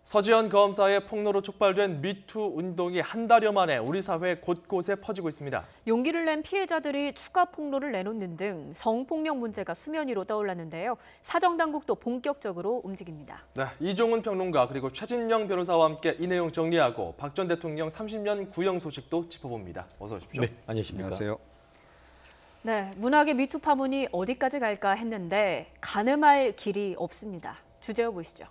서지현 검사의 폭로로 촉발된 미투 운동이 한 달여 만에 우리 사회 곳곳에 퍼지고 있습니다. 용기를 낸 피해자들이 추가 폭로를 내놓는 등 성폭력 문제가 수면 위로 떠올랐는데요. 사정당국도 본격적으로 움직입니다. 네, 이종훈 평론가 그리고 최진영 변호사와 함께 이 내용 정리하고 박 전 대통령 30년 구형 소식도 짚어봅니다. 어서 오십시오. 네, 안녕하십니까. 안녕하세요. 네, 문학의 미투 파문이 어디까지 갈까 했는데 가늠할 길이 없습니다. 주제어 보시죠.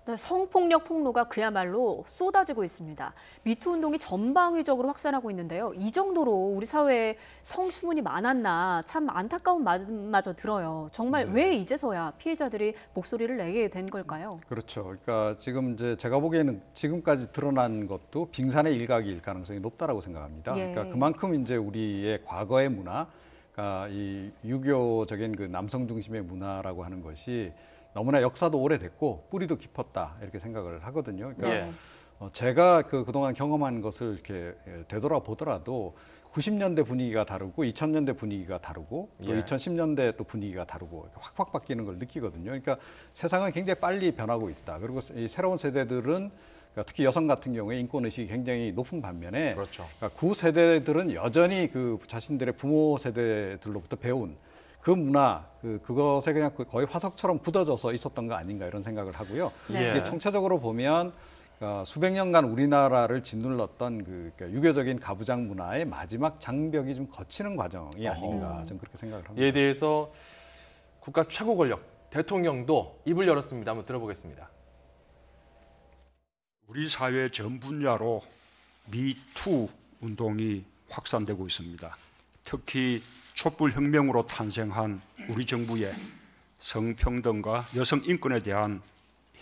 네, 성폭력 폭로가 그야말로 쏟아지고 있습니다. 미투 운동이 전방위적으로 확산하고 있는데요. 이 정도로 우리 사회에 성수문이 많았나 참 안타까운 마음마저 들어요. 정말 왜 이제서야 피해자들이 목소리를 내게 된 걸까요? 그렇죠. 그러니까 지금 이제 제가 보기에는 지금까지 드러난 것도 빙산의 일각일 가능성이 높다라고 생각합니다. 예. 그러니까 그만큼 이제 우리의 과거의 문화, 그러니까 이 유교적인 그 남성 중심의 문화라고 하는 것이 너무나 역사도 오래됐고 뿌리도 깊었다 이렇게 생각을 하거든요. 그러니까 제가 그동안 경험한 것을 이렇게 되돌아보더라도 90년대 분위기가 다르고 2000년대 분위기가 다르고 또 2010년대 또 분위기가 다르고 확확 바뀌는 걸 느끼거든요. 그러니까 세상은 굉장히 빨리 변하고 있다. 그리고 이 새로운 세대들은 특히 여성 같은 경우에 인권의식이 굉장히 높은 반면에 그렇죠. 그러니까 구 세대들은 여전히 그 자신들의 부모 세대들로부터 배운 그 문화, 그것에 그냥 거의 화석처럼 굳어져서 있었던 거 아닌가 이런 생각을 하고요. 네. 이게 총체적으로 보면 수백 년간 우리나라를 짓눌렀던 그러니까 유교적인 가부장 문화의 마지막 장벽이 좀 거치는 과정이 아닌가 저는 그렇게 생각을 합니다. 이에 대해서 국가 최고 권력 대통령도 입을 열었습니다. 한번 들어보겠습니다. 우리 사회 전 분야로 미투 운동이 확산되고 있습니다. 특히 촛불혁명으로 탄생한 우리 정부의 성평등과 여성 인권에 대한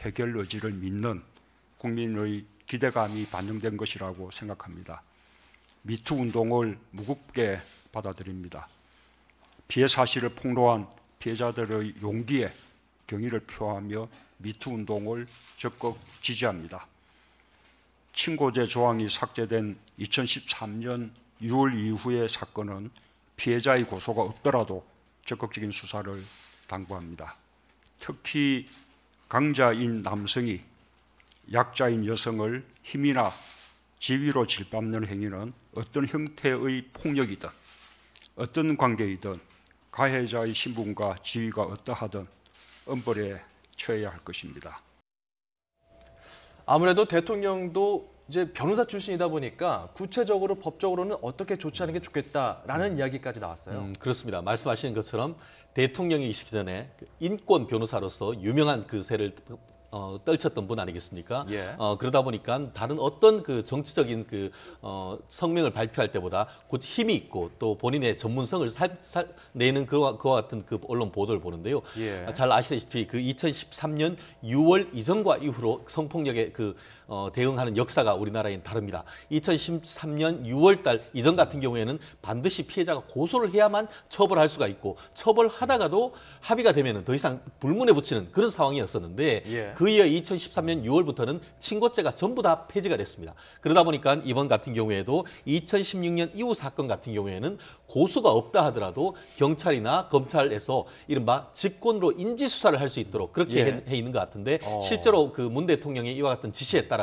해결 의지를 믿는 국민의 기대감이 반영된 것이라고 생각합니다. 미투 운동을 무겁게 받아들입니다. 피해 사실을 폭로한 피해자들의 용기에 경의를 표하며 미투 운동을 적극 지지합니다. 친고죄 조항이 삭제된 2013년 6월 이후의 사건은 피해자의 고소가 없더라도 적극적인 수사를 당부합니다. 특히 강자인 남성이 약자인 여성을 힘이나 지위로 질밟는 행위는 어떤 형태의 폭력이든 어떤 관계이든 가해자의 신분과 지위가 어떠하든 엄벌에 처해야 할 것입니다. 아무래도 대통령도 이제 변호사 출신이다 보니까 구체적으로 법적으로는 어떻게 조치하는 게 좋겠다라는 이야기까지 나왔어요. 그렇습니다. 말씀하시는 것처럼 대통령이시기 전에 인권 변호사로서 유명한 그 세를 떨쳤던 분 아니겠습니까? 예. 그러다 보니까 다른 어떤 그 정치적인 성명을 발표할 때보다 곧 힘이 있고 또 본인의 전문성을 내는 그와 같은 그 언론 보도를 보는데요. 예. 잘 아시다시피 그 2013년 6월 이전과 이후로 성폭력에 대응하는 역사가 우리나라엔 다릅니다. 2013년 6월 달 이전 같은 경우에는 반드시 피해자가 고소를 해야만 처벌할 수가 있고 처벌하다가도 합의가 되면은 더 이상 불문에 붙이는 그런 상황이었었는데 예. 그이어 2013년 6월부터는 친고죄가 전부 다 폐지가 됐습니다. 그러다 보니까 이번 같은 경우에도 2016년 이후 사건 같은 경우에는 고소가 없다 하더라도 경찰이나 검찰에서 이른바 직권으로 인지 수사를 할 수 있도록 그렇게 해 있는 것 같은데 실제로 그 문 대통령의 이와 같은 지시에 따라서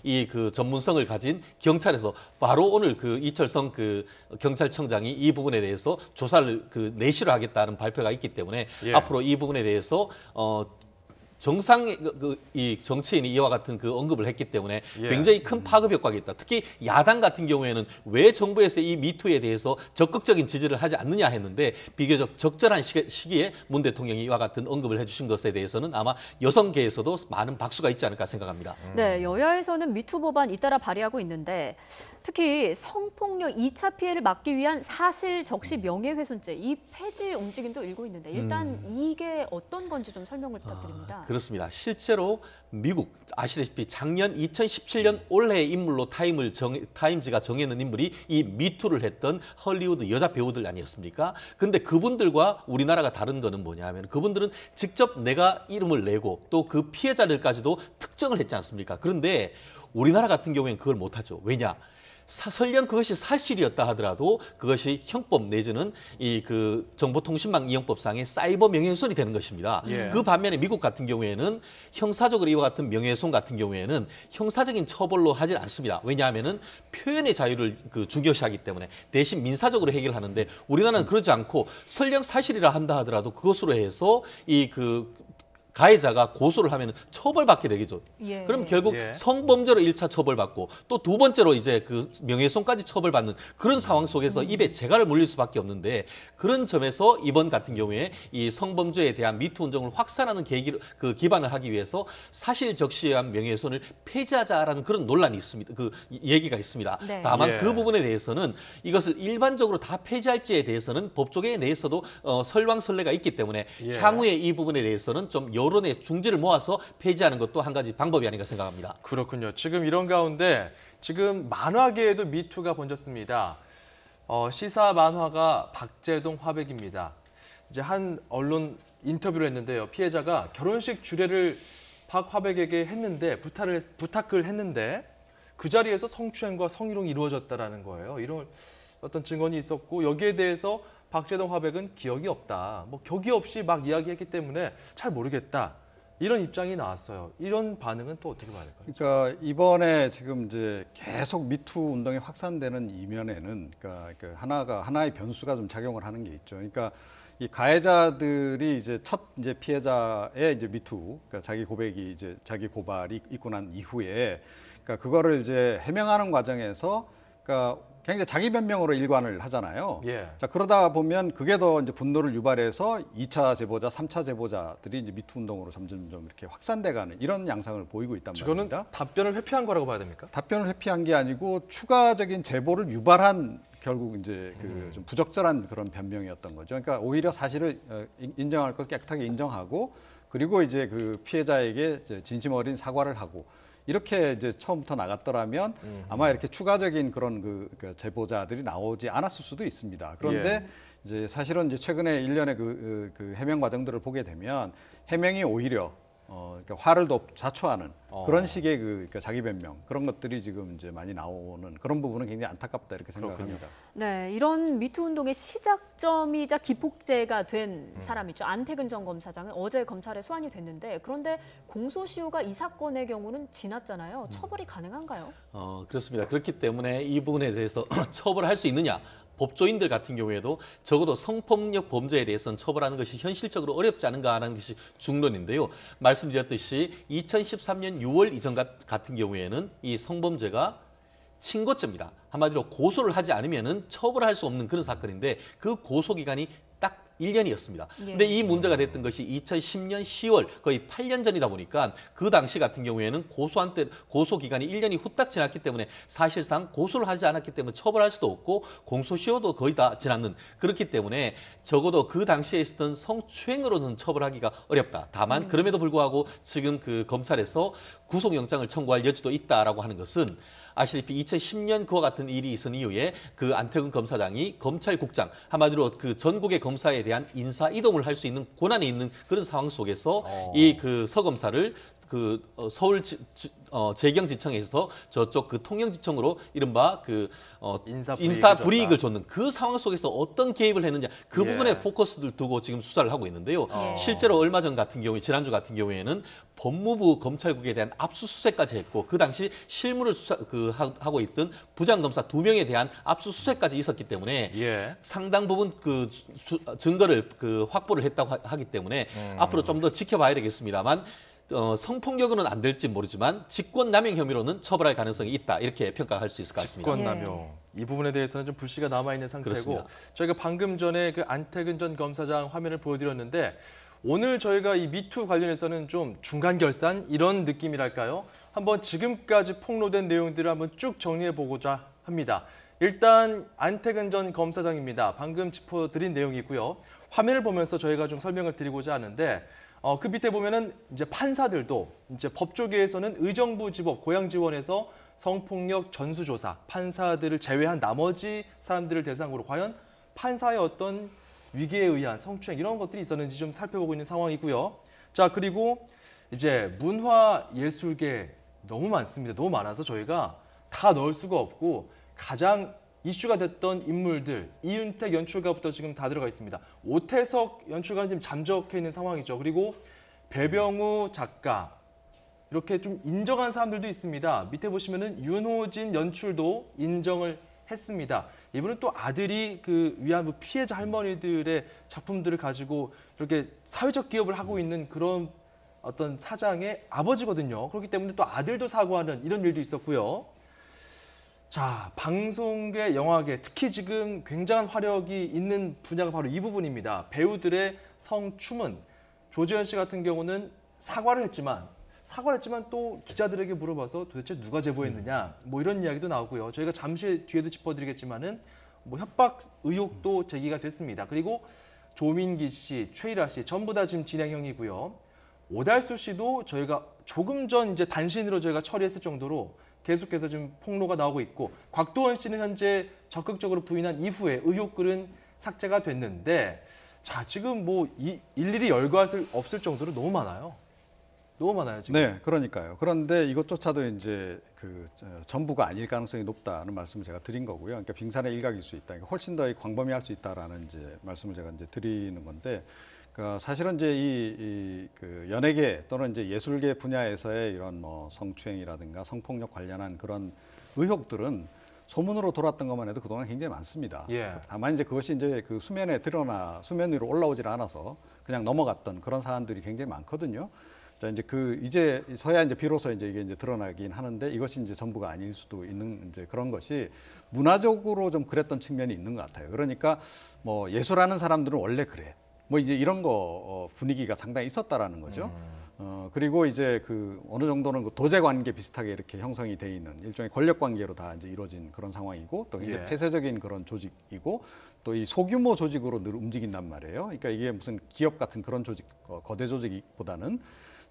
이 그 전문성을 가진 경찰에서 바로 오늘 그 이철성 그 경찰청장이 이 부분에 대해서 조사를 내시를 하겠다는 발표가 있기 때문에 앞으로 이 부분에 대해서 정상의 이 정치인이 이와 같은 그 언급을 했기 때문에 예. 굉장히 큰 파급 효과가 있다. 특히 야당 같은 경우에는 왜 정부에서 이 미투에 대해서 적극적인 지지를 하지 않느냐 했는데 비교적 적절한 시기에 문 대통령이 이와 같은 언급을 해주신 것에 대해서는 아마 여성계에서도 많은 박수가 있지 않을까 생각합니다. 네, 여야에서는 미투 법안 잇따라 발의하고 있는데 특히 성폭력 2차 피해를 막기 위한 사실 적시 명예훼손죄 이 폐지 움직임도 일고 있는데 일단 이게 어떤 건지 좀 설명을 부탁드립니다. 그렇습니다. 실제로 미국 아시다시피 작년 2017년 올해의 인물로 타임즈가 정해놓은 인물이 이 미투를 했던 헐리우드 여자 배우들 아니었습니까? 근데 그분들과 우리나라가 다른 거는 뭐냐 하면 그분들은 직접 내가 이름을 내고 또 그 피해자들까지도 특정을 했지 않습니까? 그런데 우리나라 같은 경우에는 그걸 못하죠. 왜냐? 설령 그것이 사실이었다 하더라도 그것이 형법 내지는 이 그 정보통신망 이용법상의 사이버 명예훼손이 되는 것입니다. 예. 그 반면에 미국 같은 경우에는 형사적으로 이와 같은 명예훼손 같은 경우에는 형사적인 처벌로 하질 않습니다. 왜냐하면은 표현의 자유를 중요시하기 때문에 대신 민사적으로 해결하는데 우리나라는 그러지 않고 설령 사실이라 한다 하더라도 그것으로 해서 가해자가 고소를 하면 처벌받게 되겠죠. 예. 그럼 결국 예. 성범죄로 1차 처벌받고 또 두 번째로 이제 그 명예훼손까지 처벌받는 그런 상황 속에서 입에 재갈을 물릴 수밖에 없는데 그런 점에서 이번 같은 경우에 이 성범죄에 대한 미투 운동을 확산하는 기반을 하기 위해서 사실 적시한 명예훼손을 폐지하자라는 그런 논란이 있습니다. 그 얘기가 있습니다. 네. 다만 예. 그 부분에 대해서는 이것을 일반적으로 다 폐지할지에 대해서는 법조계 내에서도 설왕설래가 있기 때문에 예. 향후에 이 부분에 대해서는 좀 여론의 중지를 모아서 폐지하는 것도 한 가지 방법이 아닌가 생각합니다. 그렇군요. 지금 이런 가운데 지금 만화계에도 미투가 번졌습니다. 시사 만화가 박재동 화백입니다. 이제 한 언론 인터뷰를 했는데요. 피해자가 결혼식 주례를 박 화백에게 했는데 부탁을 했는데 그 자리에서 성추행과 성희롱이 이루어졌다라는 거예요. 이런 어떤 증언이 있었고 여기에 대해서 박재동 화백은 기억이 없다. 뭐 격이 없이 막 이야기했기 때문에 잘 모르겠다. 이런 입장이 나왔어요. 이런 반응은 또 어떻게 봐야 될까요? 그러니까 이번에 지금 이제 계속 미투 운동이 확산되는 이면에는 그러니까 하나의 변수가 좀 작용을 하는 게 있죠. 그러니까 이 가해자들이 이제 첫 피해자의 이제 미투, 그러니까 자기 고발이 있고 난 이후에 그러니까 그거를 이제 해명하는 과정에서 그러니까 굉장히 자기 변명으로 일관을 하잖아요. 예. 자, 그러다 보면 그게 더 이제 분노를 유발해서 2차 제보자, 3차 제보자들이 이제 미투 운동으로 점점 이렇게 확산돼가는 이런 양상을 보이고 있단 이거는 말입니다. 답변을 회피한 거라고 봐야 됩니까? 답변을 회피한 게 아니고 추가적인 제보를 유발한 결국 이제 좀 부적절한 그런 변명이었던 거죠. 그러니까 오히려 사실을 인정할 것 깨끗하게 인정하고 그리고 이제 그 피해자에게 이제 진심 어린 사과를 하고 이렇게 이제 처음부터 나갔더라면 아마 이렇게 추가적인 그런 그 제보자들이 나오지 않았을 수도 있습니다. 그런데 예. 이제 사실은 이제 최근에 일련의 그 해명 과정들을 보게 되면 해명이 오히려 그러니까 화를 더 자초하는 그런 식의 그러니까 자기 변명 그런 것들이 지금 이제 많이 나오는 그런 부분은 굉장히 안타깝다 이렇게 생각합니다. 네, 이런 미투 운동의 시작점이자 기폭제가 된 사람이죠. 안태근 전 검사장은 어제 검찰에 소환이 됐는데 그런데 공소시효가 이 사건의 경우는 지났잖아요. 처벌이 가능한가요? 그렇습니다. 그렇기 때문에 이 부분에 대해서 처벌할 수 있느냐? 법조인들 같은 경우에도 적어도 성폭력 범죄에 대해서는 처벌하는 것이 현실적으로 어렵지 않은가 하는 것이 중론인데요. 말씀드렸듯이 2013년 6월 이전 같은 경우에는 이 성범죄가 친고죄입니다. 한마디로 고소를 하지 않으면은 처벌할 수 없는 그런 사건인데 그 고소 기간이 딱 1년이었습니다. 근데 이 문제가 됐던 것이 2010년 10월 거의 8년 전이다 보니까 그 당시 같은 경우에는 고소 기간이 1년이 후딱 지났기 때문에 사실상 고소를 하지 않았기 때문에 처벌할 수도 없고 공소시효도 거의 다 지났는 그렇기 때문에 적어도 그 당시에 있었던 성추행으로는 처벌하기가 어렵다. 다만 그럼에도 불구하고 지금 그 검찰에서 구속영장을 청구할 여지도 있다라고 하는 것은 아시다시피 2010년 그와 같은 일이 있은 이후에 그 안태근 검사장이 검찰국장 한마디로 그 전국의 검사에 대한 인사 이동을 할 수 있는 권한이 있는 그런 상황 속에서 이 그 서검사를 그 서울 재경지청에서 저쪽 그 통영지청으로 이른바 그 인사 불이익을 줬는 그 상황 속에서 어떤 개입을 했느냐 그 예. 부분에 포커스를 두고 지금 수사를 하고 있는데요. 실제로 얼마 전 같은 경우에 지난주 같은 경우에는 법무부 검찰국에 대한 압수수색까지 했고 그 당시 실무를 하고 있던 부장검사 2명에 대한 압수수색까지 있었기 때문에 예. 상당 부분 그 증거를 그 확보를 했다고 하기 때문에 앞으로 좀 더 지켜봐야 되겠습니다만 성폭력은 안 될지 모르지만 직권남용 혐의로는 처벌할 가능성이 있다 이렇게 평가할 수 있을 것 같습니다. 직권남용. 이 부분에 대해서는 좀 불씨가 남아 있는 상태고 그렇습니다. 저희가 방금 전에 그 안태근 전 검사장 화면을 보여드렸는데 오늘 저희가 이 미투 관련해서는 좀 중간 결산 이런 느낌이랄까요? 한번 지금까지 폭로된 내용들을 한번 쭉 정리해 보고자 합니다. 일단 안태근 전 검사장입니다. 방금 짚어드린 내용이고요. 화면을 보면서 저희가 좀 설명을 드리고자 하는데 그 밑에 보면은 이제 판사들도 이제 법조계에서는 의정부 지법 고양지원에서 성폭력 전수조사 판사들을 제외한 나머지 사람들을 대상으로 과연 판사의 어떤 위기에 의한 성추행 이런 것들이 있었는지 좀 살펴보고 있는 상황이고요. 자, 그리고 이제 문화예술계 너무 많습니다. 너무 많아서 저희가 다 넣을 수가 없고 가장 이슈가 됐던 인물들 이윤택 연출가부터 지금 다 들어가 있습니다. 오태석 연출가는 지금 잠적해 있는 상황이죠. 그리고 배병우 작가 이렇게 좀 인정한 사람들도 있습니다. 밑에 보시면은 윤호진 연출도 인정을 했습니다. 이분은 또 아들이 그 위안부 피해자 할머니들의 작품들을 가지고 이렇게 사회적 기업을 하고 있는 그런 어떤 사장의 아버지거든요. 그렇기 때문에 또 아들도 사과하는 이런 일도 있었고요. 자, 방송계, 영화계, 특히 지금 굉장한 화력이 있는 분야가 바로 이 부분입니다. 배우들의 성추문. 조재현 씨 같은 경우는 사과를 했지만 또 기자들에게 물어봐서 도대체 누가 제보했느냐 뭐 이런 이야기도 나오고요. 저희가 잠시 뒤에도 짚어드리겠지만은 뭐 협박 의혹도 제기가 됐습니다. 그리고 조민기 씨, 최일아 씨 전부 다 지금 진행형이고요. 오달수 씨도 저희가 조금 전 이제 단신으로 저희가 처리했을 정도로 계속해서 지금 폭로가 나오고 있고 곽도원 씨는 현재 적극적으로 부인한 이후에 의혹글은 삭제가 됐는데 자 지금 뭐 일일이 열거할 수 없을 정도로 너무 많아요. 너무 많아요 지금. 네, 그러니까요. 그런데 이것조차도 이제 전부가 아닐 가능성이 높다는 말씀을 제가 드린 거고요. 그러니까 빙산의 일각일 수 있다. 그러니까 훨씬 더 광범위할 수 있다라는 이제 말씀을 제가 이제 드리는 건데. 그러니까 사실은 이제 그 연예계 또는 이제 예술계 분야에서의 이런 뭐 성추행이라든가 성폭력 관련한 그런 의혹들은 소문으로 돌았던 것만 해도 그동안 굉장히 많습니다. 예. 다만 이제 그것이 이제 그 수면 위로 올라오질 않아서 그냥 넘어갔던 그런 사안들이 굉장히 많거든요. 자, 이제 서야 이제 비로소 이제 이게 이제 드러나긴 하는데 이것이 이제 전부가 아닐 수도 있는 이제 그런 것이 문화적으로 좀 그랬던 측면이 있는 것 같아요. 그러니까 뭐 예술하는 사람들은 원래 그래. 뭐 이제 이런 거 분위기가 상당히 있었다라는 거죠. 그리고 이제 그 어느 정도는 그 도제 관계 비슷하게 이렇게 형성이 돼 있는 일종의 권력 관계로 다 이제 이루어진 그런 상황이고 또 굉장히 폐쇄적인 그런 조직이고 또 이 소규모 조직으로 늘 움직인단 말이에요. 그러니까 이게 무슨 기업 같은 그런 조직, 거대 조직보다는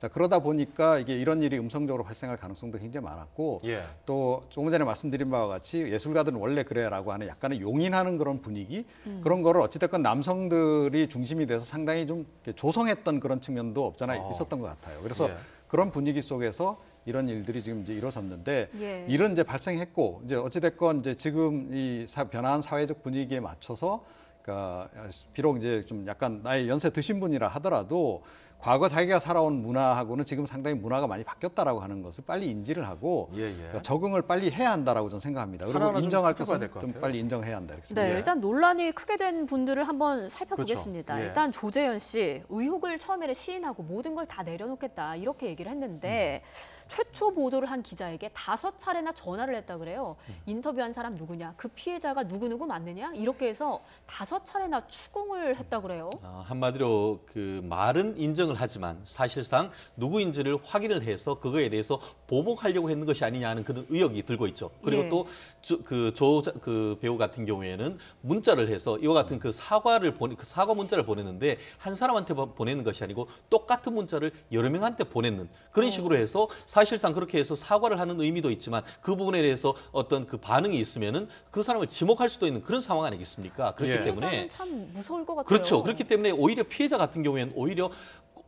자, 그러다 보니까 이게 이런 일이 음성적으로 발생할 가능성도 굉장히 많았고 또 조금 전에 말씀드린 바와 같이 예술가들은 원래 그래라고 하는 약간의 용인하는 그런 분위기 그런 거를 어찌됐건 남성들이 중심이 돼서 상당히 좀 조성했던 그런 측면도 없잖아 있었던 것 같아요. 그래서 그런 분위기 속에서 이런 일들이 지금 이제 이루어졌는데 일은 이제 발생했고 이제 어찌됐건 이제 지금 이 변화한 사회적 분위기에 맞춰서 그러니까 비록 이제 좀 약간 나이 연세 드신 분이라 하더라도 과거 자기가 살아온 문화하고는 지금 상당히 문화가 많이 바뀌었다라고 하는 것을 빨리 인지를 하고 그러니까 적응을 빨리 해야 한다라고 저는 생각합니다. 그리고 인정할 것은 좀 빨리 인정해야 한다 이렇게 생각합니다. 네, 일단 논란이 크게 된 분들을 한번 살펴보겠습니다. 그렇죠. 일단 조재현 씨 의혹을 처음에는 시인하고 모든 걸 다 내려놓겠다 이렇게 얘기를 했는데 최초 보도를 한 기자에게 5차례나 전화를 했다 그래요. 인터뷰한 사람 누구냐, 그 피해자가 누구누구 맞느냐 이렇게 해서 5차례나 추궁을 했다 그래요. 한마디로 그 말은 인정을 하지만 사실상 누구인지를 확인을 해서 그거에 대해서 보복하려고 했는 것이 아니냐 하는 그런 의혹이 들고 있죠. 그리고 또 그 배우 같은 경우에는 문자를 해서 이와 같은 그 사과 문자를 보냈는데 한 사람한테 보내는 것이 아니고 똑같은 문자를 여러 명한테 보냈는 그런 식으로 해서 사실상 그렇게 해서 사과를 하는 의미도 있지만 그 부분에 대해서 어떤 그 반응이 있으면은 그 사람을 지목할 수도 있는 그런 상황 아니겠습니까? 그렇기 때문에 참 무서울 것 같아요. 그렇죠. 그렇기 때문에 오히려 피해자 같은 경우에는 오히려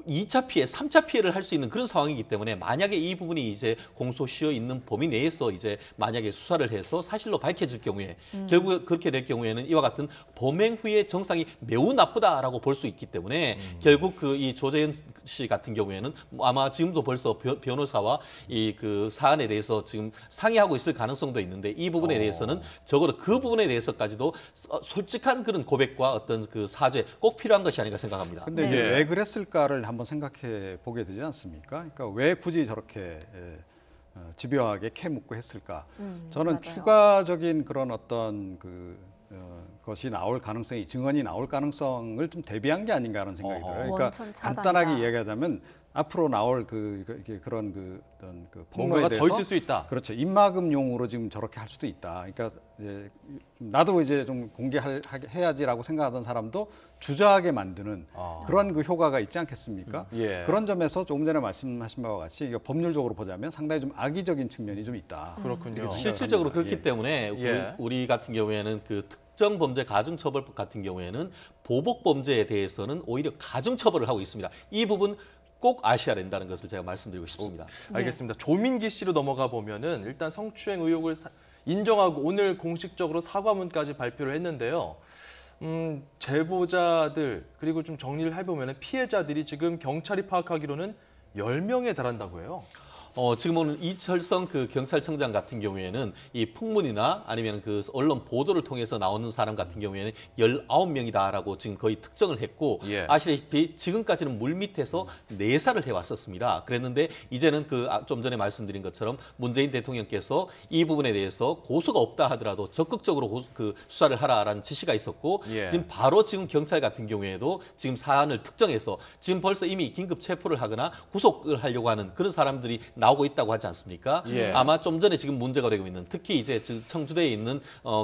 2차 피해, 3차 피해를 할 수 있는 그런 상황이기 때문에 만약에 이 부분이 이제 공소시효 있는 범위 내에서 이제 만약에 수사를 해서 사실로 밝혀질 경우에 결국 그렇게 될 경우에는 이와 같은 범행 후의 정상이 매우 나쁘다라고 볼 수 있기 때문에 결국 그 이 조재현 씨 같은 경우에는 아마 지금도 벌써 변호사와 이 그 사안에 대해서 지금 상의하고 있을 가능성도 있는데 이 부분에 대해서는 적어도 그 부분에 대해서까지도 솔직한 그런 고백과 어떤 그 사죄 꼭 필요한 것이 아닌가 생각합니다. 근데 이제 왜 그랬을까를 한번 한번 생각해 보게 되지 않습니까? 그러니까 왜 굳이 저렇게 집요하게 캐묻고 했을까? 저는 맞아요. 추가적인 그런 어떤 것이 나올 가능성이 증언이 나올 가능성을 좀 대비한 게 아닌가 하는 생각이 들어요. 그러니까 원천 차단이다. 간단하게 이야기하자면 앞으로 나올 그런 어떤 폭로에 뭔가가 대해서 더 있을 수 있다. 그렇죠. 입막음용으로 지금 저렇게 할 수도 있다. 그러니까 이제 나도 이제 좀 공개해야지라고 생각하던 사람도 주저하게 만드는 그런 그 효과가 있지 않겠습니까? 예. 그런 점에서 조금 전에 말씀하신 바와 같이 이거 법률적으로 보자면 상당히 좀 악의적인 측면이 좀 있다. 그렇군요. 생각을 실질적으로 합니다. 그렇기 예. 때문에 예. 우리 같은 경우에는 그 특정 범죄 가중처벌법 같은 경우에는 보복 범죄에 대해서는 오히려 가중처벌을 하고 있습니다. 이 부분 꼭 아셔야 된다는 것을 제가 말씀드리고 싶습니다. 알겠습니다. 조민기 씨로 넘어가 보면은 일단 성추행 의혹을 인정하고 오늘 공식적으로 사과문까지 발표를 했는데요. 제보자들 그리고 좀 정리를 해보면 피해자들이 지금 경찰이 파악하기로는 10명에 달한다고 해요. 지금 오늘 이철성 그 경찰청장 같은 경우에는 이 풍문이나 아니면 그 언론 보도를 통해서 나오는 사람 같은 경우에는 19명이다라고 지금 거의 특정을 했고 예. 아시다시피 지금까지는 물 밑에서 내사를 해왔었습니다. 그랬는데 이제는 좀 전에 말씀드린 것처럼 문재인 대통령께서 이 부분에 대해서 고소가 없다 하더라도 적극적으로 수사를 하라라는 지시가 있었고 예. 지금 경찰 같은 경우에도 지금 사안을 특정해서 지금 벌써 이미 긴급 체포를 하거나 구속을 하려고 하는 그런 사람들이 나오고 있다고 하지 않습니까? 예. 아마 좀 전에 지금 문제가 되고 있는 특히 이제 청주대에 있는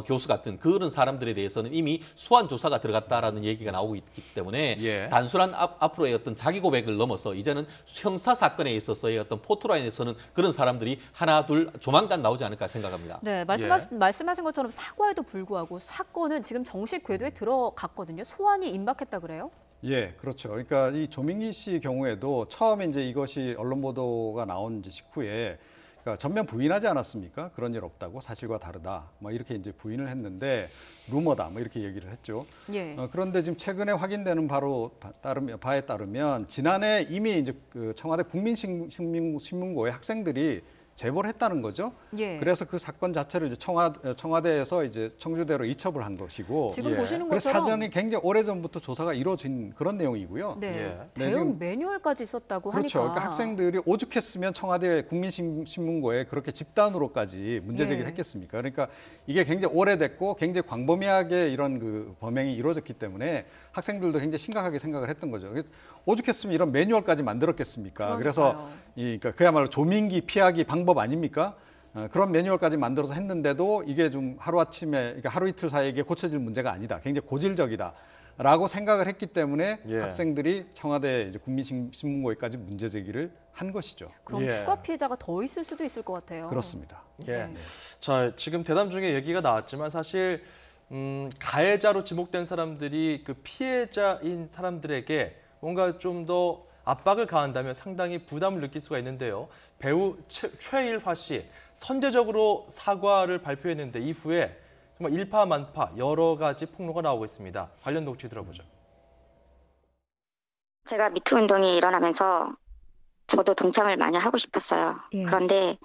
교수 같은 그런 사람들에 대해서는 이미 소환 조사가 들어갔다라는 얘기가 나오고 있기 때문에 예. 단순한 앞으로의 어떤 자기 고백을 넘어서 이제는 형사 사건에 있어서의 어떤 포토라인에서는 그런 사람들이 하나 둘 조만간 나오지 않을까 생각합니다. 네, 말씀하신 것처럼 사과에도 불구하고 사건은 지금 정식 궤도에 들어갔거든요. 소환이 임박했다 그래요? 예, 그렇죠. 그러니까 이 조민기 씨 경우에도 처음에 이제 이것이 언론 보도가 나온 직후에 그러니까 전면 부인하지 않았습니까? 그런 일 없다고 사실과 다르다. 뭐 이렇게 이제 부인을 했는데 루머다. 뭐 이렇게 얘기를 했죠. 예. 그런데 지금 최근에 확인되는 바에 따르면 지난해 이미 이제 그 청와대 국민신문고에 학생들이 제보를 했다는 거죠. 예. 그래서 그 사건 자체를 이제 청와대에서 이제 청주대로 이첩을 한 것이고. 지금 예. 보시는 그래서 것처럼 사전이 굉장히 오래전부터 조사가 이루어진 그런 내용이고요. 네, 예. 대응 지금- 매뉴얼까지 있었다고 그렇죠. 하니까. 그러니까 학생들이 오죽했으면 청와대 국민신문고에 그렇게 집단으로까지 문제 제기를 예. 했겠습니까? 그러니까 이게 굉장히 오래됐고 굉장히 광범위하게 이런 그 범행이 이루어졌기 때문에 학생들도 굉장히 심각하게 생각을 했던 거죠. 그래서 오죽했으면 이런 매뉴얼까지 만들었겠습니까? 그래서 그러니까 그야말로 조민기 피하기 방법 아닙니까? 그런 매뉴얼까지 만들어서 했는데도 이게 좀 하루아침에, 그러니까 하루 이틀 사이에 이게 고쳐질 문제가 아니다. 굉장히 고질적이다라고 생각을 했기 때문에 예. 학생들이 청와대 이제 국민신문고에까지 문제 제기를 한 것이죠. 그럼 예. 추가 피해자가 더 있을 수도 있을 것 같아요. 그렇습니다. 예. 네. 자, 지금 대담 중에 얘기가 나왔지만 사실 가해자로 지목된 사람들이 그 피해자인 사람들에게 뭔가 좀 더 압박을 가한다면 상당히 부담을 느낄 수가 있는데요. 배우 최일화 씨 선제적으로 사과를 발표했는데 이후에 정말 일파만파 여러 가지 폭로가 나오고 있습니다. 관련 녹취 들어보죠. 제가 미투 운동이 일어나면서 저도 동참을 많이 하고 싶었어요. 예. 그런데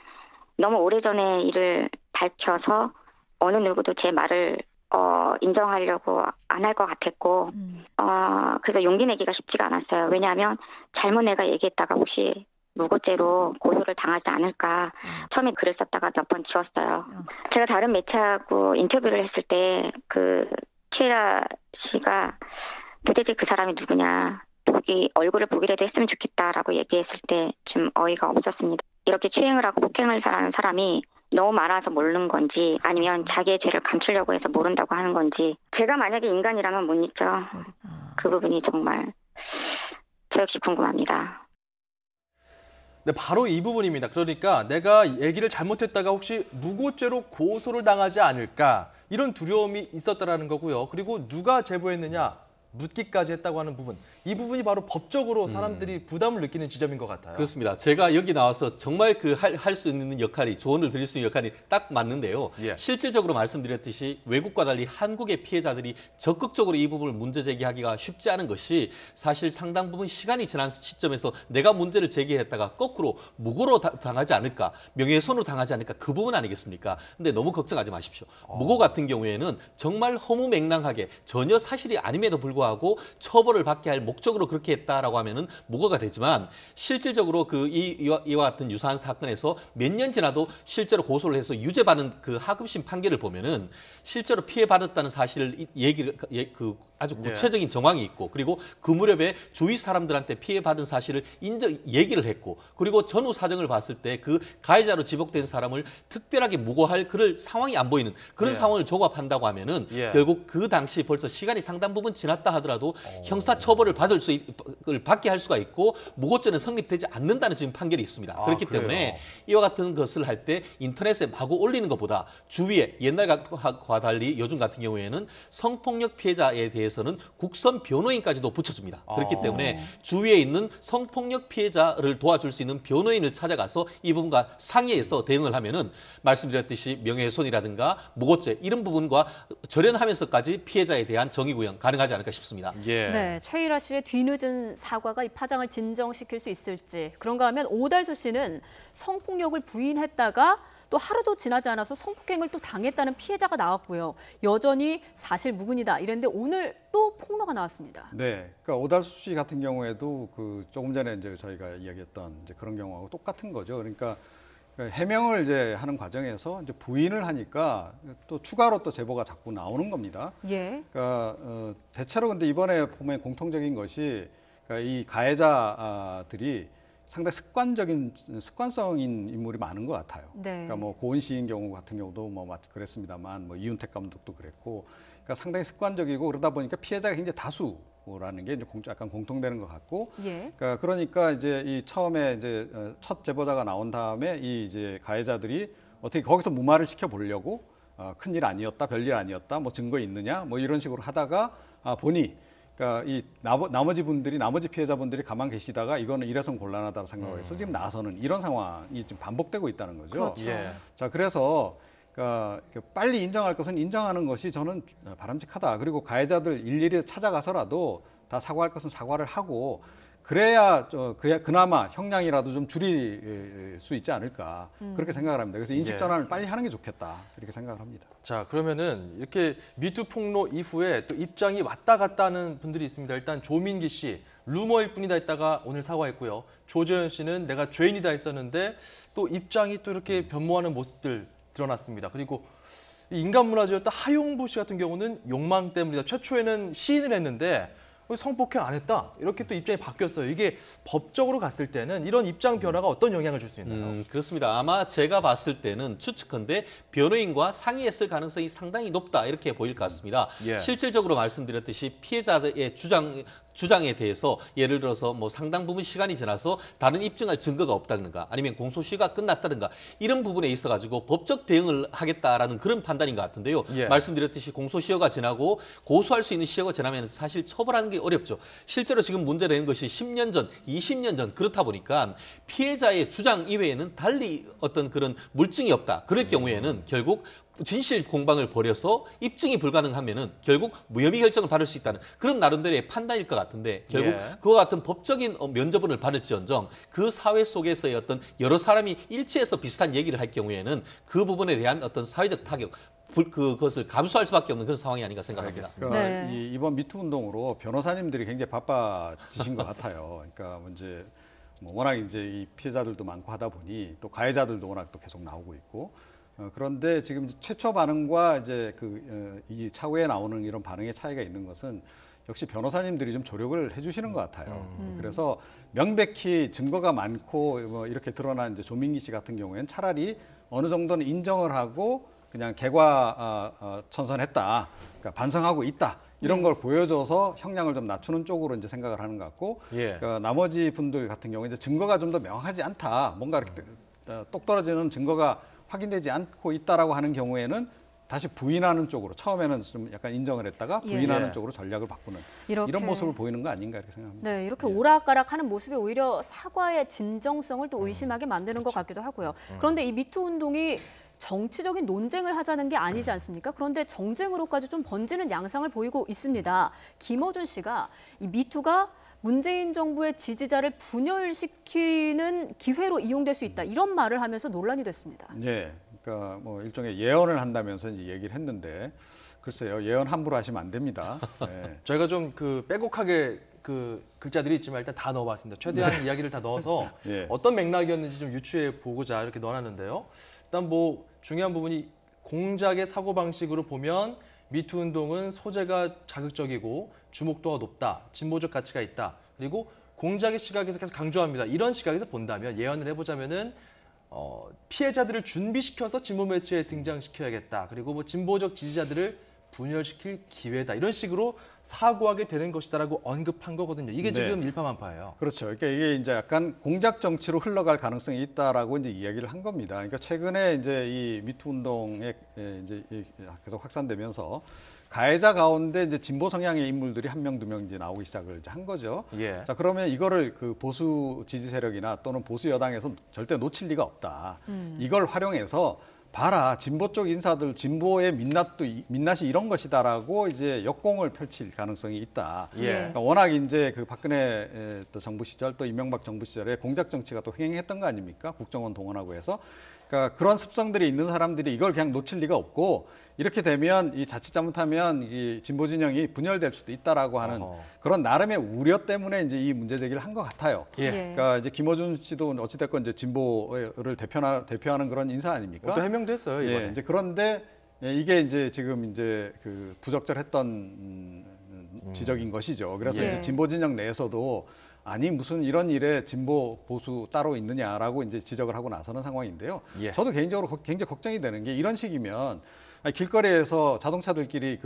너무 오래전에 이를 밝혀서 어느 누구도 제 말을 인정하려고 안 할 것 같았고 그래서 용기 내기가 쉽지가 않았어요. 왜냐하면 잘못 내가 얘기했다가 혹시 무고죄로 고소를 당하지 않을까. 처음에 글을 썼다가 몇 번 지웠어요. 제가 다른 매체하고 인터뷰를 했을 때 그 최일화 씨가 도대체 그 사람이 누구냐. 얼굴을 보기라도 했으면 좋겠다라고 얘기했을 때 좀 어이가 없었습니다. 이렇게 추행을 하고 폭행을 하는 사람이 너무 많아서 모르는 건지 아니면 자기의 죄를 감추려고 해서 모른다고 하는 건지 제가 만약에 인간이라면 못 잊죠. 그 부분이 정말 저 역시 궁금합니다. 네, 바로 이 부분입니다. 그러니까 내가 얘기를 잘못했다가 혹시 무고죄로 고소를 당하지 않을까 이런 두려움이 있었다라는 거고요. 그리고 누가 제보했느냐 묻기까지 했다고 하는 부분. 이 부분이 바로 법적으로 사람들이 부담을 느끼는 지점인 것 같아요. 그렇습니다. 제가 여기 나와서 정말 그 할 수 있는 역할이 조언을 드릴 수 있는 역할이 딱 맞는데요. 예. 실질적으로 말씀드렸듯이 외국과 달리 한국의 피해자들이 적극적으로 이 부분을 문제 제기하기가 쉽지 않은 것이 사실 상당 부분 시간이 지난 시점에서 내가 문제를 제기했다가 거꾸로 무고로 당하지 않을까, 명예훼손으로 당하지 않을까 그 부분 아니겠습니까? 근데 너무 걱정하지 마십시오. 무고 같은 경우에는 정말 허무맹랑하게 전혀 사실이 아님에도 불구하고 불구하고 처벌을 받게 할 목적으로 그렇게 했다라고 하면은 무고가 되지만 실질적으로 이와 같은 유사한 사건에서 몇 년 지나도 실제로 고소를 해서 유죄받은 그 하급심 판결을 보면은 실제로 피해받았다는 사실을 아주 구체적인 정황이 있고 그리고 그 무렵에 주위 사람들한테 피해받은 사실을 얘기를 했고 그리고 전후 사정을 봤을 때 그 가해자로 지목된 사람을 특별하게 무고할 그럴 상황이 안 보이는 그런 상황을 조합한다고 하면은 결국 그 당시 벌써 시간이 상당 부분 지났다 하더라도 형사 처벌을 받게 할 수가 있고 무고죄는 성립되지 않는다는 지금 판결이 있습니다. 그렇기 때문에 이와 같은 것을 할 때 인터넷에 마구 올리는 것보다 주위에 옛날과 달리 요즘 같은 경우에는 성폭력 피해자에 대해서는 국선 변호인까지도 붙여줍니다. 그렇기 때문에 주위에 있는 성폭력 피해자를 도와줄 수 있는 변호인을 찾아가서 이 부분과 상의해서 대응을 하면은 말씀드렸듯이 명예훼손이라든가 무고죄 이런 부분과 절연하면서까지 피해자에 대한 정의구형 가능하지 않을까 싶습니다. 네, 최일화 씨의 뒤늦은 사과가 이 파장을 진정시킬 수 있을지 그런가 하면 오달수 씨는 성폭력을 부인했다가 또 하루도 지나지 않아서 성폭행을 또 당했다는 피해자가 나왔고요. 여전히 사실 무근이다 이랬는데 오늘 또 폭로가 나왔습니다. 네, 그러니까 오달수 씨 같은 경우에도 그 조금 전에 이제 저희가 이야기했던 이제 그런 경우하고 똑같은 거죠. 그러니까 해명을 이제 하는 과정에서 이제 부인을 하니까 또 추가로 또 제보가 자꾸 나오는 겁니다. 그러니까 대체로 근데 이번에 보면 공통적인 것이 그러니까 이 가해자들이 상당히 습관성인 인물이 많은 것 같아요. 그러니까 뭐 고은 씨인 경우 같은 경우도 뭐 그랬습니다만 뭐 이윤택 감독도 그랬고, 그러니까 상당히 습관적이고 그러다 보니까 피해자가 굉장히 다수라는 게 이제 약간 공통되는 것 같고, 그러니까 이제 이 처음에 이제 첫 제보자가 나온 다음에 이 이제 가해자들이 어떻게 거기서 무마를 시켜 보려고 큰일 아니었다, 별일 아니었다, 뭐 증거 있느냐, 뭐 이런 식으로 하다가 보니. 그러니까 이 나머지 피해자분들이 가만 계시다가 이거는 이래선 곤란하다고 생각해서 지금 나서는 이런 상황이 지금 반복되고 있다는 거죠. 그렇죠. 자, 그래서 그러니까 빨리 인정할 것은 인정하는 것이 저는 바람직하다. 그리고 가해자들 일일이 찾아가서라도 다 사과할 것은 사과를 하고 그래야 그나마 형량이라도 좀 줄일 수 있지 않을까 그렇게 생각을 합니다. 그래서 인식 전환을 빨리 하는 게 좋겠다 이렇게 생각을 합니다. 자, 그러면은 이렇게 미투 폭로 이후에 또 입장이 왔다 갔다 하는 분들이 있습니다. 일단 조민기 씨 루머일 뿐이다 했다가 오늘 사과했고요. 조재현 씨는 내가 죄인이다 했었는데 또 입장이 또 이렇게 변모하는 모습들 드러났습니다. 그리고 인간문화재였던 하용부 씨 같은 경우는 욕망 때문이다. 최초에는 시인을 했는데 성폭행 안 했다. 이렇게 또 입장이 바뀌었어요. 이게 법적으로 갔을 때는 이런 입장 변화가 어떤 영향을 줄 수 있나요? 그렇습니다. 아마 제가 봤을 때는 추측컨대 변호인과 상의했을 가능성이 상당히 높다 이렇게 보일 것 같습니다. 실질적으로 말씀드렸듯이 피해자의 주장에 대해서 예를 들어서 뭐 상당 부분 시간이 지나서 다른 입증할 증거가 없다든가 아니면 공소시효가 끝났다든가 이런 부분에 있어 가지고 법적 대응을 하겠다라는 그런 판단인 것 같은데요. 말씀드렸듯이 공소시효가 지나고 고소할 수 있는 시효가 지나면 사실 처벌하는 게 어렵죠. 실제로 지금 문제되는 것이 10년 전, 20년 전 그렇다 보니까 피해자의 주장 이외에는 달리 어떤 그런 물증이 없다. 그럴 경우에는 결국 진실 공방을 벌여서 입증이 불가능하면은 결국 무혐의 결정을 받을 수 있다는 그런 나름대로의 판단일 것 같은데 결국 그와 같은 법적인 면죄부를 받을지언정 그 사회 속에서의 어떤 여러 사람이 일치해서 비슷한 얘기를 할 경우에는 그 부분에 대한 어떤 사회적 타격 그것을 감수할 수밖에 없는 그런 상황이 아닌가 생각합니다. 그러니까 이번 미투 운동으로 변호사님들이 굉장히 바빠지신 것 같아요. 그러니까 이제 워낙 이제 이 피해자들도 많고 하다 보니 또 가해자들도 워낙 또 계속 나오고 있고. 그런데 지금 최초 반응과 이제 이 차후에 나오는 이런 반응의 차이가 있는 것은 역시 변호사님들이 좀 조력을 해주시는 것 같아요. 그래서 명백히 증거가 많고 뭐 이렇게 드러난 이제 조민기 씨 같은 경우에는 차라리 어느 정도는 인정을 하고 그냥 개과천선했다, 그러니까 반성하고 있다. 이런 걸 보여줘서 형량을 좀 낮추는 쪽으로 이제 생각을 하는 것 같고, 그러니까 나머지 분들 같은 경우에 이제 증거가 좀 더 명확하지 않다, 뭔가 이렇게 똑 떨어지는 증거가 확인되지 않고 있다라고 하는 경우에는 다시 부인하는 쪽으로 처음에는 좀 약간 인정을 했다가 부인하는 쪽으로 전략을 바꾸는 이런 모습을 보이는 거 아닌가 이렇게 생각합니다. 네, 이렇게 오락가락하는 모습이 오히려 사과의 진정성을 또 의심하게 만드는 것 같기도 하고요. 그런데 이 미투 운동이 정치적인 논쟁을 하자는 게 아니지 않습니까? 그런데 정쟁으로까지 좀 번지는 양상을 보이고 있습니다. 김어준 씨가 이 미투가 문재인 정부의 지지자를 분열시키는 기회로 이용될 수 있다. 이런 말을 하면서 논란이 됐습니다. 네, 그러니까 뭐 일종의 예언을 한다면서 이제 얘기를 했는데 글쎄요, 예언 함부로 하시면 안 됩니다. 네. 저희가 좀 그 빼곡하게 그 글자들이 있지만 일단 다 넣어봤습니다. 최대한 이야기를 다 넣어서 예. 어떤 맥락이었는지 좀 유추해 보고자 이렇게 넣어놨는데요. 일단 뭐 중요한 부분이 공작의 사고 방식으로 보면 미투 운동은 소재가 자극적이고 주목도가 높다, 진보적 가치가 있다. 그리고 공작의 시각에서 계속 강조합니다. 이런 시각에서 본다면 예언을 해보자면은 피해자들을 준비시켜서 진보 매체에 등장시켜야겠다. 그리고 뭐 진보적 지지자들을 분열시킬 기회다. 이런 식으로 사고하게 되는 것이다라고 언급한 거거든요. 이게 지금 일파만파예요. 그렇죠. 그러니까 이게 이제 약간 공작 정치로 흘러갈 가능성이 있다라고 이제 이야기를 한 겁니다. 그러니까 최근에 이제 이 미투 운동에 이제 계속 확산되면서 가해자 가운데 이제 진보 성향의 인물들이 한 명, 두 명 이제 나오기 시작을 이제 한 거죠. 예. 자, 그러면 이거를 그 보수 지지 세력이나 또는 보수 여당에서 절대 놓칠 리가 없다. 이걸 활용해서 봐라, 진보 쪽 인사들 진보의 민낯이 이런 것이다라고 이제 역공을 펼칠 가능성이 있다. 예. 그러니까 워낙 이제 그 박근혜 또 정부 시절 또 이명박 정부 시절에 공작 정치가 또 횡행했던 거 아닙니까? 국정원 동원하고 해서. 그러니까 그런 습성들이 있는 사람들이 이걸 그냥 놓칠 리가 없고 이렇게 되면 이 자칫 잘못하면 이 진보 진영이 분열될 수도 있다라고 하는 그런 나름의 우려 때문에 이제 이 문제 제기를 한 것 같아요. 예. 그러니까 이제 김어준 씨도 어찌됐건 이제 진보를 대표하는 그런 인사 아닙니까? 또 해명도 했어요, 이번에. 예, 이제 그런데 이게 이제 지금 이제 그 부적절했던 지적인 것이죠. 그래서 예. 이제 진보 진영 내에서도 아니 무슨 이런 일에 진보 보수 따로 있느냐라고 이제 지적을 하고 나서는 상황인데요. 예. 저도 개인적으로 굉장히 걱정이 되는 게 이런 식이면 길거리에서 자동차들끼리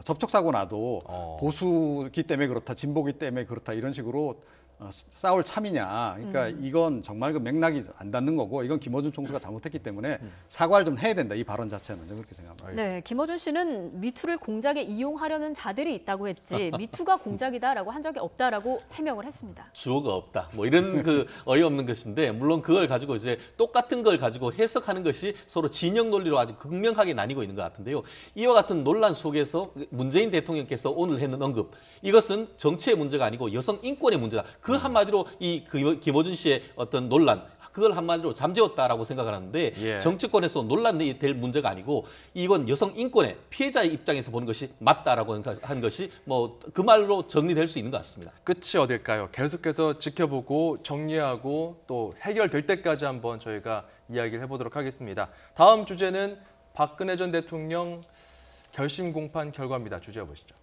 접촉 사고 나도 보수기 때문에 그렇다, 진보기 때문에 그렇다 이런 식으로 싸울 참이냐. 그러니까 이건 정말 그 맥락이 안 닿는 거고 이건 김어준 총수가 잘못했기 때문에 사과를 좀 해야 된다. 이 발언 자체는 그렇게 생각합니다. 네, 김어준 씨는 미투를 공작에 이용하려는 자들이 있다고 했지 미투가 공작이다라고 한 적이 없다라고 해명을 했습니다. 주어가 없다. 뭐 이런 그 어이없는 것인데 물론 그걸 가지고 이제 똑같은 걸 가지고 해석하는 것이 서로 진영 논리로 아주 극명하게 나뉘고 있는 것 같은데요. 이와 같은 논란 속에서 문재인 대통령께서 오늘 했는 언급 이것은 정치의 문제가 아니고 여성 인권의 문제다. 그 한마디로 이 김어준 씨의 어떤 논란 그걸 한마디로 잠재웠다라고 생각을 하는데 예. 정치권에서 논란이 될 문제가 아니고 이건 여성 인권의 피해자의 입장에서 보는 것이 맞다라고 한 것이 뭐 그 말로 정리될 수 있는 것 같습니다. 끝이 어딜까요? 계속해서 지켜보고 정리하고 또 해결될 때까지 한번 저희가 이야기를 해보도록 하겠습니다. 다음 주제는 박근혜 전 대통령 결심 공판 결과입니다. 주제해 보시죠.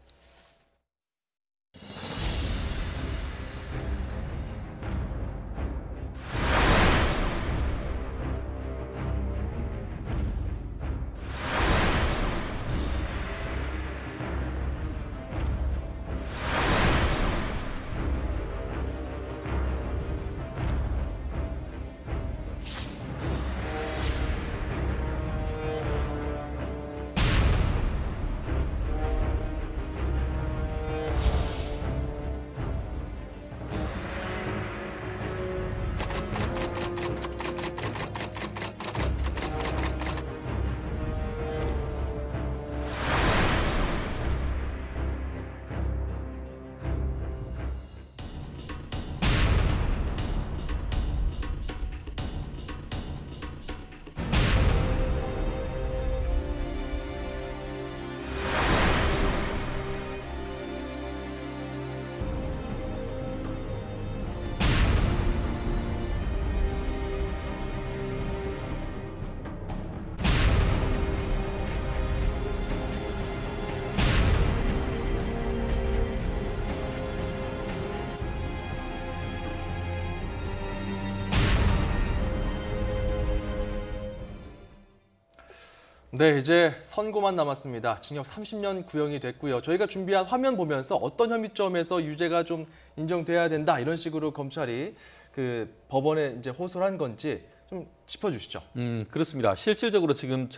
네, 이제 선고만 남았습니다. 징역 30년 구형이 됐고요. 저희가 준비한 화면 보면서 어떤 혐의점에서 유죄가 좀 인정돼야 된다 이런 식으로 검찰이 그 법원에 이제 호소를 한 건지 좀 짚어주시죠. 그렇습니다. 실질적으로 지금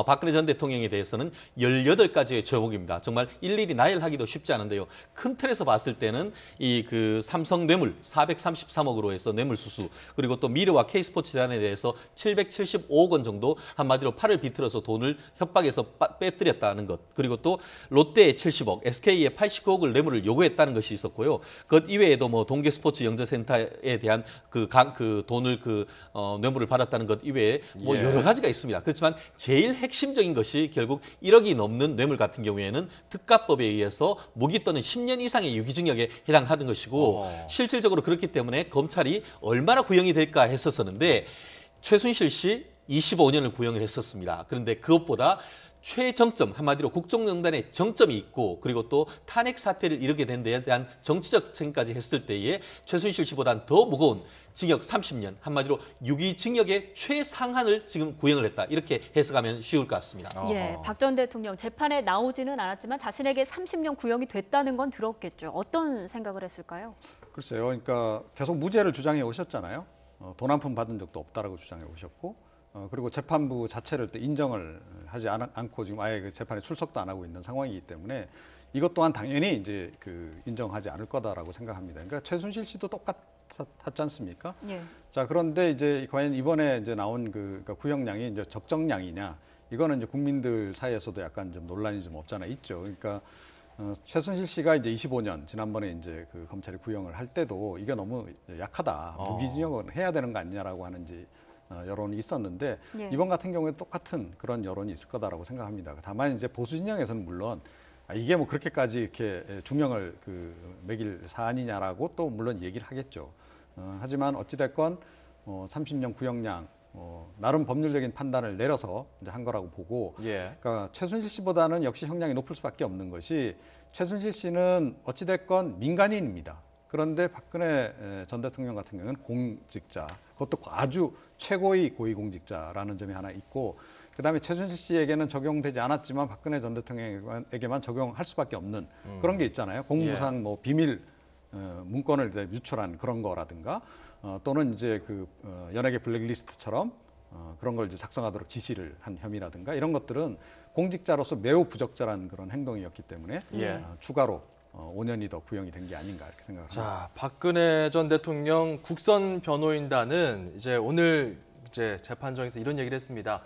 박근혜 전 대통령에 대해서는 18가지의 죄목입니다. 정말 일일이 나열하기도 쉽지 않은데요. 큰 틀에서 봤을 때는 이 그 삼성 뇌물 433억으로 해서 뇌물수수 그리고 또 미르와 K스포츠 재단에 대해서 775억 원 정도 한마디로 팔을 비틀어서 돈을 협박해서 빼뜨렸다는 것 그리고 또 롯데에 70억, SK에 89억을 뇌물을 요구했다는 것이 있었고요. 그 이외에도 뭐 동계스포츠 영재센터에 대한 그 돈을 뇌물을 받았다는 것 이외에 뭐 예. 여러 가지가 있습니다. 그렇지만 제일 핵심적인 것이 결국 1억이 넘는 뇌물 같은 경우에는 특가법에 의해서 무기 또는 10년 이상의 유기징역에 해당하는 것이고 실질적으로 그렇기 때문에 검찰이 얼마나 구형이 될까 했었었는데 최순실 씨 25년을 구형을 했었습니다. 그런데 그것보다 최정점, 한마디로 국정농단의 정점이 있고 그리고 또 탄핵 사태를 이르게 된 데에 대한 정치적 책임까지 했을 때에 최순실 씨보다는 더 무거운 징역 30년, 한마디로 유기징역의 최상한을 지금 구형을 했다. 이렇게 해석하면 쉬울 것 같습니다. 예, 박 전 대통령 재판에 나오지는 않았지만 자신에게 30년 구형이 됐다는 건 들었겠죠. 어떤 생각을 했을까요? 글쎄요. 그러니까 계속 무죄를 주장해 오셨잖아요. 돈 한 푼 받은 적도 없다라고 주장해 오셨고 그리고 재판부 자체를 또 인정을 하지 않고 지금 아예 그 재판에 출석도 안 하고 있는 상황이기 때문에 이것 또한 당연히 이제 그 인정하지 않을 거다라고 생각합니다. 그러니까 최순실 씨도 똑같았지 않습니까? 예. 자, 그런데 이제 과연 이번에 이제 나온 그러니까 구형량이 이제 적정량이냐? 이거는 이제 국민들 사이에서도 약간 좀 논란이 좀 없잖아 있죠. 그러니까 최순실 씨가 이제 25년 지난번에 이제 그 검찰이 구형을 할 때도 이게 너무 약하다. 무기징역은 해야 되는 거 아니냐라고 하는지 여론이 있었는데 예. 이번 같은 경우에 똑같은 그런 여론이 있을 거다라고 생각합니다. 다만 이제 보수 진영에서는 물론 이게 뭐 그렇게까지 이렇게 중형을 그 매길 사안이냐라고 또 물론 얘기를 하겠죠. 하지만 어찌됐건 30년 구형량 나름 법률적인 판단을 내려서 이제 한 거라고 보고 예. 그러니까 최순실 씨보다는 역시 형량이 높을 수밖에 없는 것이 최순실 씨는 어찌됐건 민간인입니다. 그런데 박근혜 전 대통령 같은 경우는 공직자, 그것도 아주 최고의 고위공직자라는 점이 하나 있고 그다음에 최순실 씨에게는 적용되지 않았지만 박근혜 전 대통령에게만 적용할 수밖에 없는 그런 게 있잖아요. 공무상 뭐 비밀 문건을 이제 유출한 그런 거라든가 또는 이제 그 연예계 블랙리스트처럼 그런 걸 이제 작성하도록 지시를 한 혐의라든가 이런 것들은 공직자로서 매우 부적절한 그런 행동이었기 때문에 예. 추가로 5년이 더 구형이 된 게 아닌가 이렇게 생각합니다. 자, 박근혜 전 대통령 국선 변호인단은 이제 오늘 이제 재판정에서 이런 얘기를 했습니다.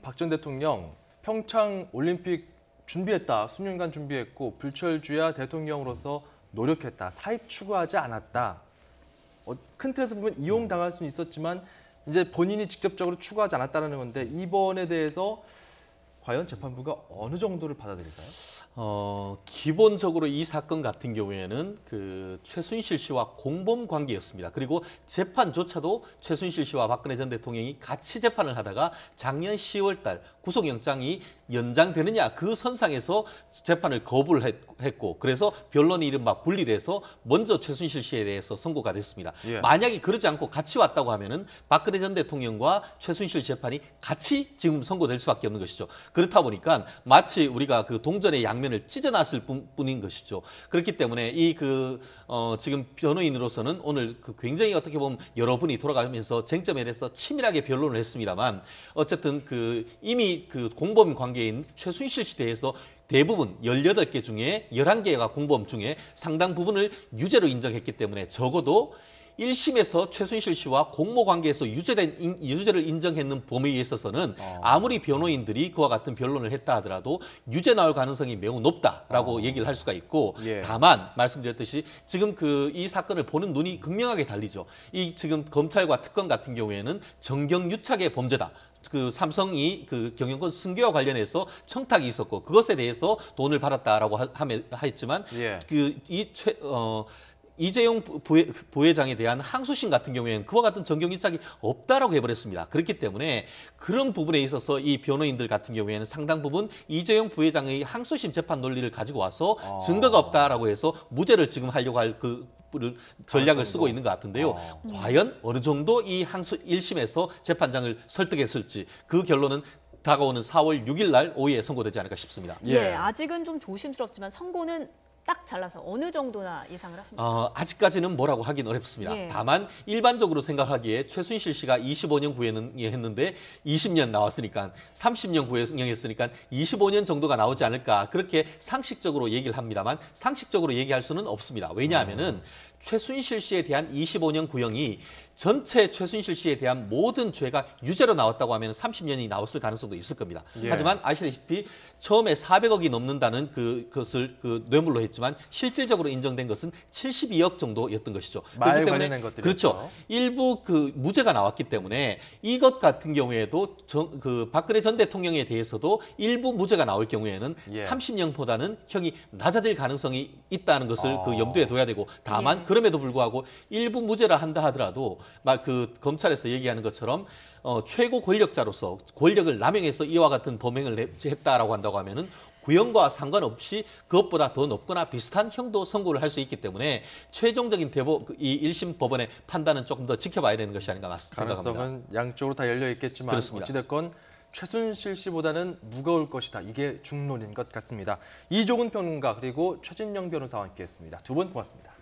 박 전 대통령 평창 올림픽 준비했다. 수년간 준비했고 불철주야 대통령으로서 노력했다. 사익 추구하지 않았다. 큰 틀에서 보면 이용당할 수는 있었지만 이제 본인이 직접적으로 추구하지 않았다는 건데 이번에 대해서 과연 재판부가 어느 정도를 받아들일까요? 기본적으로 이 사건 같은 경우에는 그 최순실 씨와 공범 관계였습니다. 그리고 재판조차도 최순실 씨와 박근혜 전 대통령이 같이 재판을 하다가 작년 10월 달 구속영장이 연장되느냐 그 선상에서 재판을 거부를 했고 그래서 변론이 이른바 분리돼서 먼저 최순실 씨에 대해서 선고가 됐습니다. 예. 만약에 그러지 않고 같이 왔다고 하면은 박근혜 전 대통령과 최순실 재판이 같이 지금 선고될 수밖에 없는 것이죠. 그렇다 보니까 마치 우리가 그 동전의 양면을 찢어놨을 뿐인 것이죠. 그렇기 때문에 이 지금 변호인으로서는 오늘 그 굉장히 어떻게 보면 여러분이 돌아가면서 쟁점에 대해서 치밀하게 변론을 했습니다만 어쨌든 그 이미 그 공범 관계인 최순실 씨에 대해서 대부분 18개 중에 11개가 공범 중에 상당 부분을 유죄로 인정했기 때문에 적어도 1심에서 최순실 씨와 공모 관계에서 유죄를 인정했는 범위에 있어서는 아무리 변호인들이 그와 같은 변론을 했다 하더라도 유죄 나올 가능성이 매우 높다라고 얘기를 할 수가 있고 예. 다만 말씀드렸듯이 지금 이 사건을 보는 눈이 극명하게 달리죠. 이 지금 검찰과 특검 같은 경우에는 정경유착의 범죄다. 그 삼성이 그 경영권 승계와 관련해서 청탁이 있었고 그것에 대해서 돈을 받았다라고 했지만 예. 이재용 부회장에 대한 항소심 같은 경우에는 그와 같은 정경유착이 없다라고 해버렸습니다. 그렇기 때문에 그런 부분에 있어서 이 변호인들 같은 경우에는 상당 부분 이재용 부회장의 항소심 재판 논리를 가지고 와서 증거가 없다라고 해서 무죄를 지금 하려고 할 전략을 쓰고 있는 것 같은데요. 과연 어느 정도 이 1심에서 재판장을 설득했을지 그 결론은 다가오는 4월 6일 날 오후에 선고되지 않을까 싶습니다. 예, 아직은 좀 조심스럽지만 선고는 딱 잘라서 어느 정도나 예상을 하십니까? 아직까지는 뭐라고 하긴 어렵습니다. 예. 다만 일반적으로 생각하기에 최순실 씨가 25년 구형했는데 20년 나왔으니까 30년 구형했으니까 25년 정도가 나오지 않을까 그렇게 상식적으로 얘기를 합니다만 상식적으로 얘기할 수는 없습니다. 왜냐하면은 최순실 씨에 대한 25년 구형이 전체 최순실 씨에 대한 모든 죄가 유죄로 나왔다고 하면 30년이 나왔을 가능성도 있을 겁니다. 예. 하지만 아시다시피 처음에 400억이 넘는다는 그것을 뇌물로 했지만 실질적으로 인정된 것은 72억 정도였던 것이죠. 말 그렇기 때문에 관련된 것들이었죠. 그렇죠. 일부 무죄가 나왔기 때문에 이것 같은 경우에도 박근혜 전 대통령에 대해서도 일부 무죄가 나올 경우에는 예. 30년보다는 형이 낮아질 가능성이 있다는 것을 염두에 둬야 되고 다만 그럼에도 불구하고 일부 무죄라 한다 하더라도 막 검찰에서 얘기하는 것처럼 최고 권력자로서 권력을 남용해서 이와 같은 범행을 했다라고 한다고 하면은 구형과 상관없이 그것보다 더 높거나 비슷한 형도 선고를 할 수 있기 때문에 최종적인 이 1심 법원의 판단은 조금 더 지켜봐야 되는 것이 아닌가 생각합니다. 가능성은 양쪽으로 다 열려 있겠지만 그렇습니다. 어찌됐건 최순실 씨보다는 무거울 것이다. 이게 중론인 것 같습니다. 이종훈 평론가 그리고 최진영 변호사와 함께했습니다. 두 분 고맙습니다.